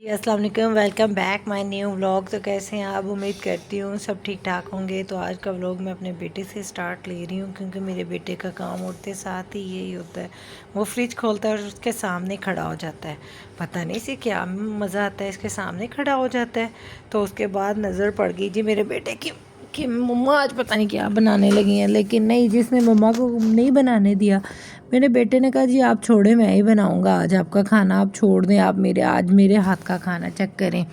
अस्सलाम वालेकुम, welcome back my new vlog. तो कैसे हैं आप? उम्मीद करती हूँ सब ठीक ठाक होंगे। तो आज का व्लॉग मैं अपने बेटे से स्टार्ट ले रही हूँ, क्योंकि मेरे बेटे का काम उठते साथ ही यही होता है। वो फ्रिज खोलता है और उसके सामने खड़ा हो जाता है। पता नहीं इसे क्या मज़ा आता है, इसके सामने खड़ा हो जाता है। तो उसके बाद नज़र पड़ गई जी मेरे बेटे की कि मम्मा आज पता नहीं क्या बनाने लगी हैं। लेकिन नहीं, जिसने मम्मा को नहीं बनाने दिया, मेरे बेटे ने कहा जी आप छोड़ें, मैं ही बनाऊंगा आज आपका खाना, आप छोड़ दें, आप आज मेरे हाथ का खाना चेक करें।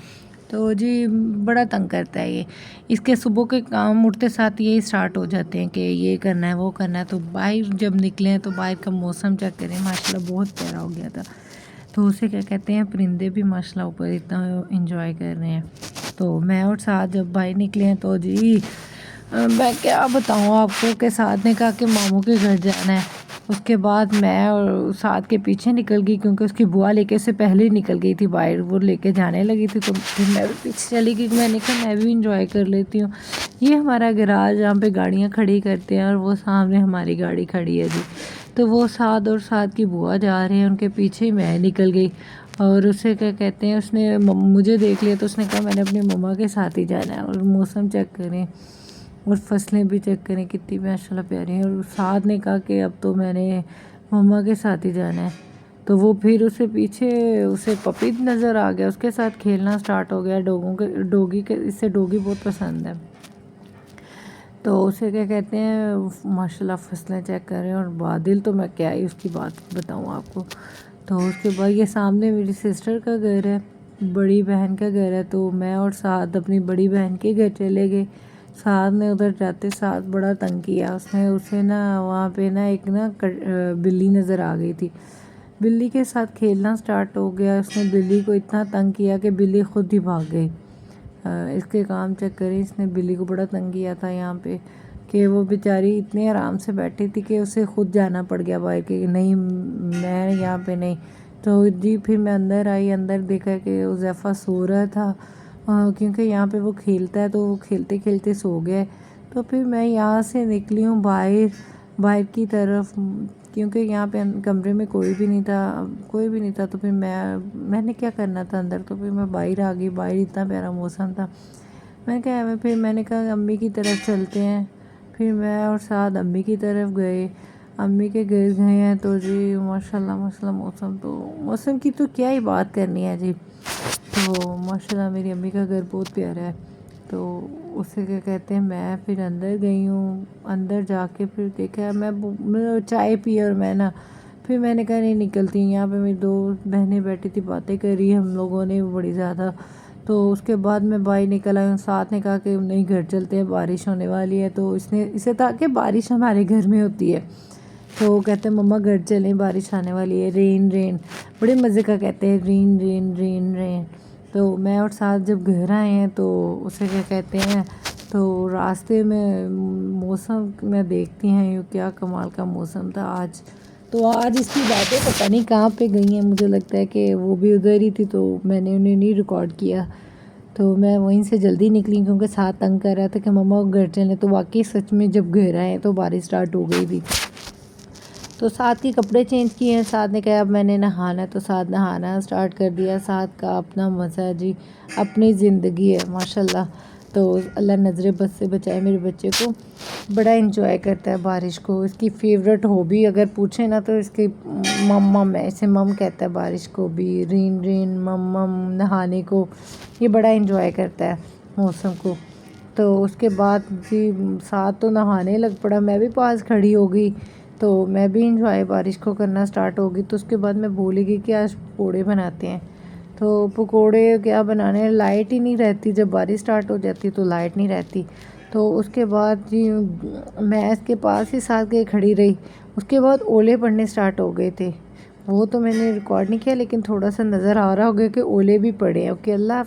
तो जी बड़ा तंग करता है ये। इसके सुबह के काम उठते साथ यही स्टार्ट हो जाते हैं कि ये करना है वो करना है। तो बाहर जब निकले हैं तो बाहर का मौसम चेक करें, माशाल्लाह बहुत प्यारा हो गया था। तो उसे क्या कहते हैं, परिंदे भी माशाल्लाह ऊपर इतना इंजॉय कर रहे हैं। तो मैं और साथ जब बाहर निकले हैं तो जी मैं क्या बताऊँ आपको कि साथ ने कहा कि मामू के घर जाना है। उसके बाद मैं और साथ के पीछे निकल गई, क्योंकि उसकी बुआ लेके से पहले ही निकल गई थी बाहर, वो लेके जाने लगी थी। तो फिर मैं भी पीछे चली गई। मैंने कहा मैं भी इंजॉय कर लेती हूँ। ये हमारा गैराज जहाँ पे गाड़ियाँ खड़ी करते हैं, और वो सामने हमारी गाड़ी खड़ी है जी। तो वो साथ और साथ की बुआ जा रहे हैं, उनके पीछे ही मैं निकल गई। और उसे क्या कहते हैं, उसने मुझे देख लिया तो उसने कहा मैंने अपनी मम्मा के साथ ही जाना है। और मौसम चेक करें और फसलें भी चेक करें कितनी माशाल्लाह प्यारी हैं। और साथ ने कहा कि अब तो मैंने मम्मा के साथ ही जाना है। तो वो फिर उसे पीछे उसे पपी नज़र आ गया, उसके साथ खेलना स्टार्ट हो गया। इससे डोगी बहुत पसंद है। तो उसे क्या कहते हैं, माशाल्लाह फसलें चेक करें। और बादल तो मैं क्या ही उसकी बात बताऊँ आपको। तो उसके बाद ये सामने मेरी सिस्टर का घर है, बड़ी बहन का घर है। तो मैं और साथ अपनी बड़ी बहन के घर चले गए। साथ ने उधर जाते साथ बड़ा तंग किया उसने। उसे ना वहाँ पे ना एक ना बिल्ली नज़र आ गई थी। बिल्ली के साथ खेलना स्टार्ट हो गया। उसने बिल्ली को इतना तंग किया कि बिल्ली खुद ही भाग गई। इसके काम चेक करें, इसने बिल्ली को बड़ा तंग किया था यहाँ पे, कि वो बेचारी इतने आराम से बैठी थी कि उसे खुद जाना पड़ गया बाहर के, नहीं मैं यहाँ पे नहीं। तो जी फिर मैं अंदर आई, अंदर देखा कि उज़ैफ़ा सो रहा था, क्योंकि यहाँ पे वो खेलता है, तो वो खेलते खेलते सो गया। तो फिर मैं यहाँ से निकली हूँ बाहर बाहर की तरफ, क्योंकि यहाँ पे कमरे में कोई भी नहीं था। तो फिर मैंने क्या करना था अंदर, तो फिर मैं बाहर आ गई। बाहर इतना प्यारा मौसम था। मैंने कहा अम्मी की तरफ चलते हैं। फिर मैं और साथ अम्मी की तरफ गए, अम्मी के घर गए हैं। तो जी माशाल्लाह माशाल्लाह मौसम की तो क्या ही बात करनी है जी। तो माशाल्लाह मेरी अम्मी का घर बहुत प्यारा है। तो उसे क्या कहते हैं, मैं फिर अंदर गई हूँ। अंदर जाके फिर देखा, मैं चाय पी और मैं ना फिर मैंने कहा नहीं निकलती। यहाँ पे मेरी दो बहनें बैठी थी, बातें कर रही हम लोगों ने बड़ी ज़्यादा। तो उसके बाद मैं बाहर निकल आई। साथ ने कहा कि नहीं घर चलते हैं, बारिश होने वाली है। तो इसे था कि बारिश हमारे घर में होती है। तो वो कहते हैं मम्मा घर चलें, बारिश आने वाली है, रेन रेन, बड़े मज़े का कहते हैं, रेन रेन रेन रेन। तो मैं और साथ जब घर आए हैं तो उसे क्या कहते हैं, तो रास्ते में मौसम में देखती हैं ये क्या कमाल का मौसम था आज। तो आज इसकी बातें पता नहीं कहाँ पे गई हैं, मुझे लगता है कि वो भी उधर ही थी, तो मैंने उन्हें नहीं रिकॉर्ड किया। तो मैं वहीं से जल्दी निकली, क्योंकि साथ तंग कर रहा था कि मम्मा घर चलें। तो वाकई सच में जब घर आए तो बारिश स्टार्ट हो गई थी। तो साथ के कपड़े चेंज किए हैं। साथ ने कहा अब मैंने नहाना है, तो साथ नहाना स्टार्ट कर दिया। साथ का अपना मज़ा जी, अपनी ज़िंदगी है माशाल्लाह। तो अल्लाह नज़र बद से बचाए मेरे बच्चे को, बड़ा इंजॉय करता है बारिश को। इसकी फेवरेट हॉबी अगर पूछे ना तो इसकी मम है, इसे मम कहता है बारिश को भी, रेन रेन मम मम, नहाने को ये बड़ा इंजॉय करता है मौसम को। तो उसके बाद जी साथ तो नहाने लग पड़ा, मैं भी पास खड़ी हो गई। तो मैं भी इंजॉय बारिश को करना स्टार्ट हो गई। तो उसके बाद मैं भूल गई कि आज पकौड़े बनाते हैं। तो पकौड़े क्या बनाने, लाइट ही नहीं रहती, जब बारिश स्टार्ट हो जाती तो लाइट नहीं रहती। तो उसके बाद जी मैं इसके पास ही साथ के खड़ी रही। उसके बाद ओले पड़ने स्टार्ट हो गए थे। वो तो मैंने रिकॉर्ड नहीं किया, लेकिन थोड़ा सा नज़र आ रहा होगा कि ओले भी पड़े हैं। ओके, अल्लाह।